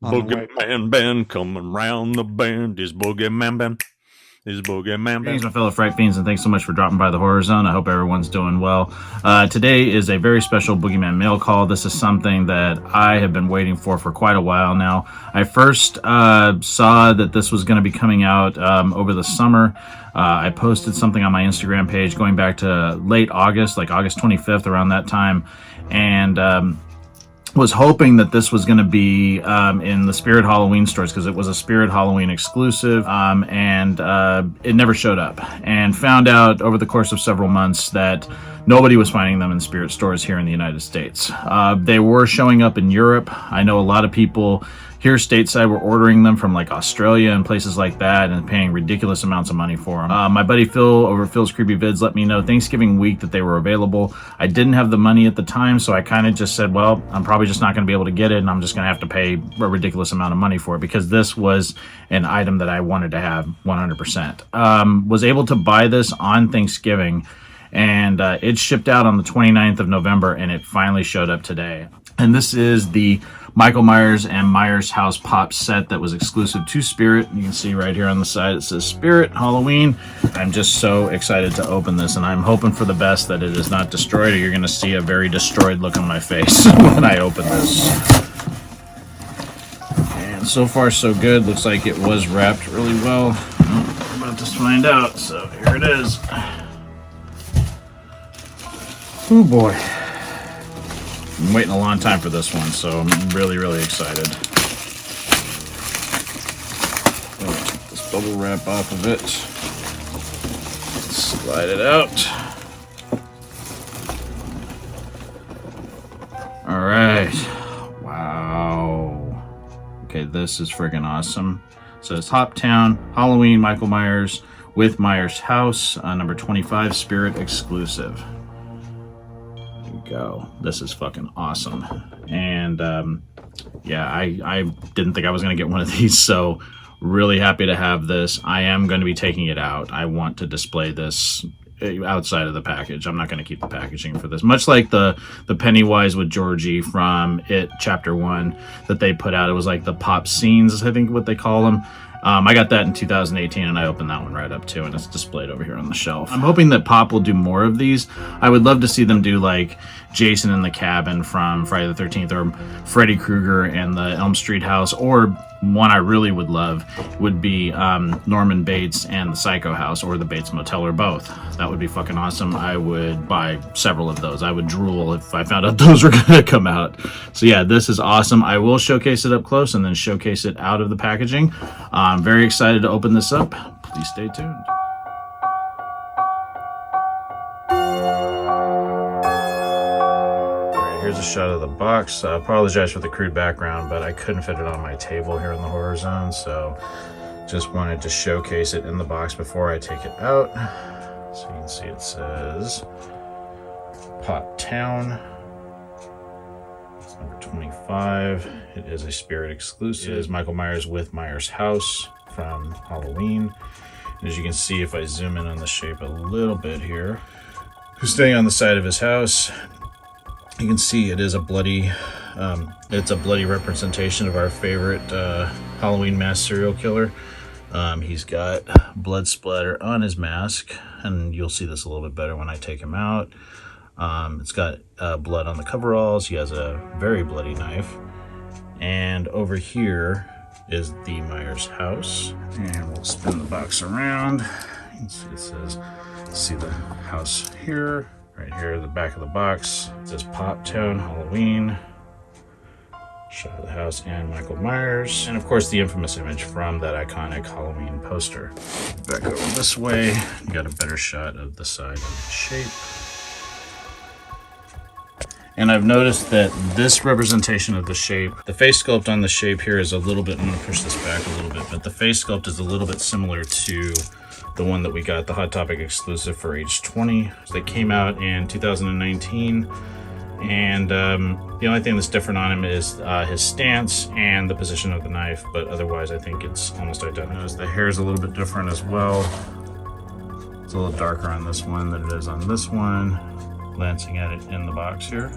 Boogeyman band coming round the bend. Is Boogeyman band. Is Boogeyman band. Thanks, my fellow Fright Fiends, and thanks so much for dropping by the Horror Zone. I hope everyone's doing well. Today is a very special Boogeyman mail call. This is something that I have been waiting for quite a while now. I first saw that this was going to be coming out over the summer. I posted something on my Instagram page going back to late August, like August 25th, around that time, and was hoping that this was going to be in the Spirit Halloween stores because it was a Spirit Halloween exclusive, and it never showed up. And found out over the course of several months that nobody was finding them in Spirit stores here in the United States. They were showing up in Europe. I know a lot of people here stateside were ordering them from like Australia and places like that and paying ridiculous amounts of money for them. My buddy Phil over Phil's Creepy Vids let me know Thanksgiving week that they were available. I didn't have the money at the time, so I kind of just said, well, I'm probably just not going to be able to get it, and I'm just going to have to pay a ridiculous amount of money for it because this was an item that I wanted to have 100%. Was able to buy this on Thanksgiving, and it shipped out on the 29th of November, and it finally showed up today. And this is the Michael Myers and Myers House Pop set that was exclusive to Spirit. You can see right here on the side it says Spirit Halloween. I'm just so excited to open this, and I'm hoping for the best that it is not destroyed, or you're going to see a very destroyed look on my face when I open this. And so far so good. Looks like it was wrapped really well. We're about to find out, so here it is. Oh boy. I'm waiting a long time for this one, so I'm really, really excited. Take this bubble wrap off of it. Slide it out. All right. Wow. Okay, this is freaking awesome. So it's Pop Town, Halloween, Michael Myers with Myers House, number 25, Spirit exclusive. Go. This is fucking awesome. And yeah, I didn't think I was going to get one of these, so really happy to have this. I am going to be taking it out. I want to display this outside of the package. I'm not going to keep the packaging for this. Much like the Pennywise with Georgie from It Chapter 1 that they put out. It was like the pop scenes, is I think what they call them. I got that in 2018, and I opened that one right up too, and it's displayed over here on the shelf. I'm hoping that Pop will do more of these. I would love to see them do like Jason in the Cabin from Friday the 13th, or Freddy Krueger and the Elm Street house, or one I really would love would be Norman Bates and the Psycho house, or the Bates Motel, or both. That would be fucking awesome. I would buy several of those. I would drool if I found out those were going to come out. So yeah, this is awesome. I will showcase it up close and then showcase it out of the packaging. I'm very excited to open this up. Please stay tuned. Here's a shot of the box. I apologize for the crude background, but I couldn't fit it on my table here in the Horror Zone, so just wanted to showcase it in the box before I take it out. So you can see it says Pop Town. It's number 25. It is a Spirit exclusive. It is Michael Myers with Myers House from Halloween. And as you can see, if I zoom in on the shape a little bit here, who's staying on the side of his house. You can see it is a bloody, it's a bloody representation of our favorite Halloween masked serial killer. He's got blood splatter on his mask, and you'll see this a little bit better when I take him out. It's got blood on the coveralls. He has a very bloody knife. And over here is the Myers house. And we'll spin the box around. You can see it says, see the house here. Right here, the back of the box, it says Pop Town Halloween. Shot of the house and Michael Myers. And of course, the infamous image from that iconic Halloween poster. Back over this way, you got a better shot of the side of the shape. And I've noticed that this representation of the shape, the face sculpt on the shape here is a little bit, I'm gonna push this back a little bit, but the face sculpt is a little bit similar to the one that we got, the Hot Topic exclusive for age 20. So they came out in 2019, and the only thing that's different on him is his stance and the position of the knife, but otherwise I think it's almost identical. The hair is a little bit different as well. It's a little darker on this one than it is on this one. Glancing at it in the box here.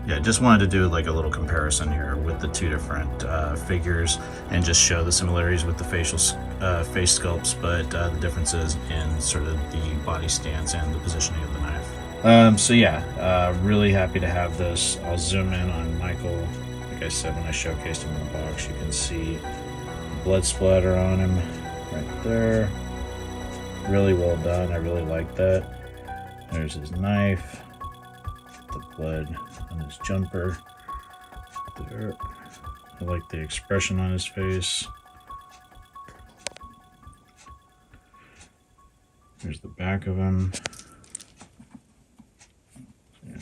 Yeah, just wanted to do like a little comparison here with the two different figures and just show the similarities with the face sculpts, but the differences in sort of the body stance and the positioning of the knife. So yeah, really happy to have this. I'll zoom in on Michael. Like I said, when I showcased him in the box, you can see blood splatter on him right there. Really well done. I really like that. There's his knife, the blood on his jumper there. I like the expression on his face. There's the back of him. Yeah.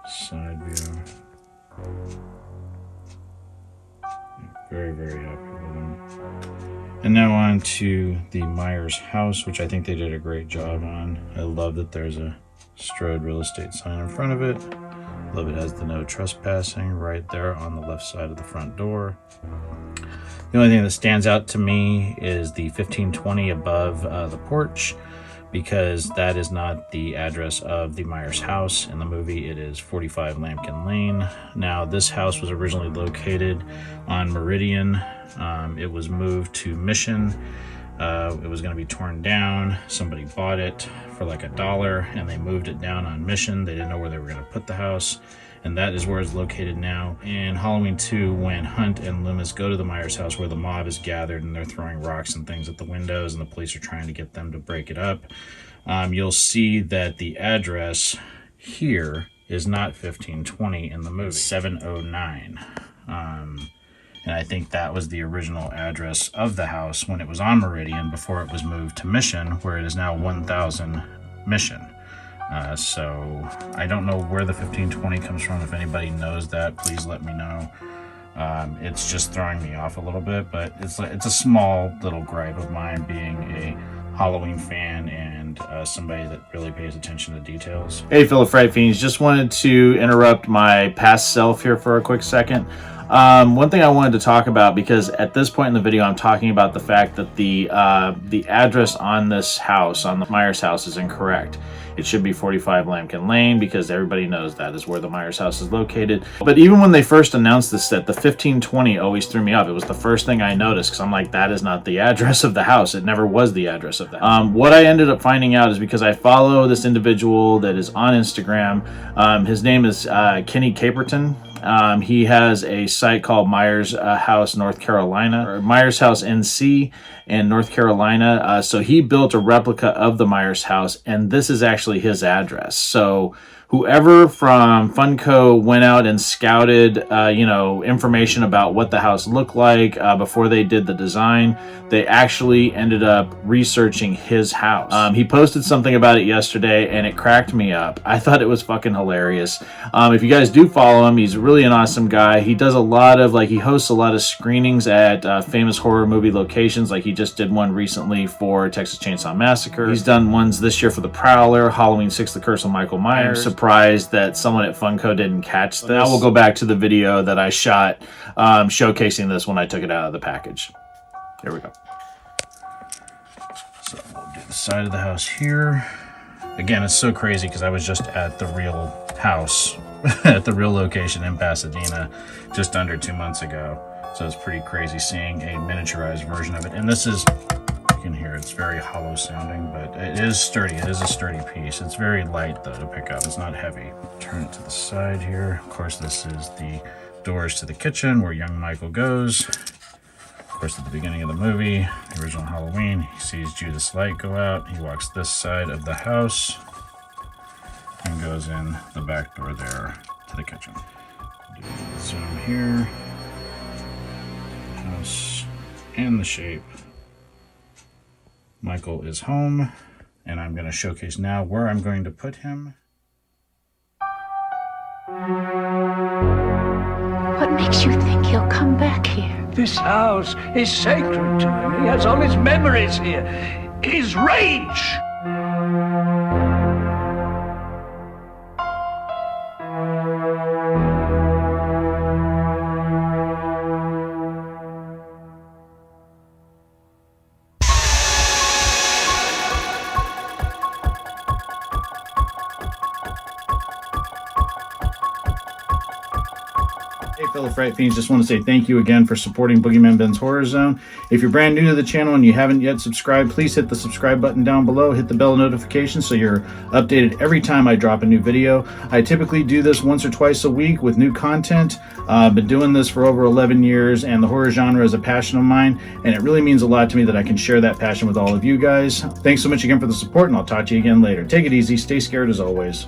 Side view. Very, very happy with him. And now on to the Myers house, which I think they did a great job on. I love that there's a Strode real estate sign in front of it. Love it has the no trespassing right there on the left side of the front door. The only thing that stands out to me is the 1520 above the porch, because that is not the address of the Myers house. In the movie, it is 45 Lambkin Lane. Now, this house was originally located on Meridian. It was moved to Mission. It was going to be torn down. Somebody bought it for like $1 and they moved it down on Mission. They didn't know where they were going to put the house, and that is where it's located now. In Halloween 2, when Hunt and Loomis go to the Myers house where the mob is gathered and they're throwing rocks and things at the windows and the police are trying to get them to break it up, you'll see that the address here is not 1520 in the movie, 709. And I think that was the original address of the house when it was on Meridian before it was moved to Mission, where it is now 1000 Mission. So I don't know where the 1520 comes from. If anybody knows that, please let me know. It's just throwing me off a little bit, but it's a small little gripe of mine, being a Halloween fan and somebody that really pays attention to details. Hey, fellow Fright Fiends, just wanted to interrupt my past self here for a quick second. One thing I wanted to talk about, because at this point in the video I'm talking about the fact that the address on this house, on the Myers house, is incorrect. It should be 45 Lambkin Lane, because everybody knows that is where the Myers house is located. But even when they first announced this set, the 1520 always threw me off. It was the first thing I noticed, because I'm like, that is not the address of the house. It never was the address of the house. What I ended up finding out is because I follow this individual that is on Instagram. His name is Kenny Caperton. He has a site called Myers House North Carolina, or Myers House NC in North Carolina. So he built a replica of the Myers house, and this is actually his address. So whoever from Funko went out and scouted, information about what the house looked like before they did the design, they actually ended up researching his house. He posted something about it yesterday, and it cracked me up. I thought it was fucking hilarious. If you guys do follow him, he's really an awesome guy. He does a lot of, he hosts a lot of screenings at famous horror movie locations. Like, he just did one recently for Texas Chainsaw Massacre. He's done ones this year for The Prowler, Halloween 6, The Curse of Michael Myers. Surprised that someone at Funko didn't catch this. Now we'll go back to the video that I shot showcasing this when I took it out of the package. Here we go. So we'll do the side of the house here. Again, it's so crazy because I was just at the real house, at the real location in Pasadena just under 2 months ago. So it's pretty crazy seeing a miniaturized version of it. And this is, you can hear it's very hollow sounding, but it is sturdy. It is a sturdy piece. It's very light though to pick up. It's not heavy. Turn it to the side here. Of course, this is the doors to the kitchen where young Michael goes. Of course, at the beginning of the movie, the original Halloween, he sees Judas light go out. He walks this side of the house and goes in the back door there to the kitchen. Do a zoom here. House and the shape. Michael is home, and I'm going to showcase now where I'm going to put him. What makes you think he'll come back here? This house is sacred to him. He has all his memories here. His rage! Fright Fiends, just want to say thank you again for supporting Boogeyman Ben's Horror Zone. If you're brand new to the channel and you haven't yet subscribed, please hit the subscribe button down below, hit the bell notification so you're updated every time I drop a new video. I typically do this once or twice a week with new content. I've been doing this for over 11 years, and the horror genre is a passion of mine, and it really means a lot to me that I can share that passion with all of you guys. Thanks so much again for the support, and I'll talk to you again later. Take it easy, stay scared as always.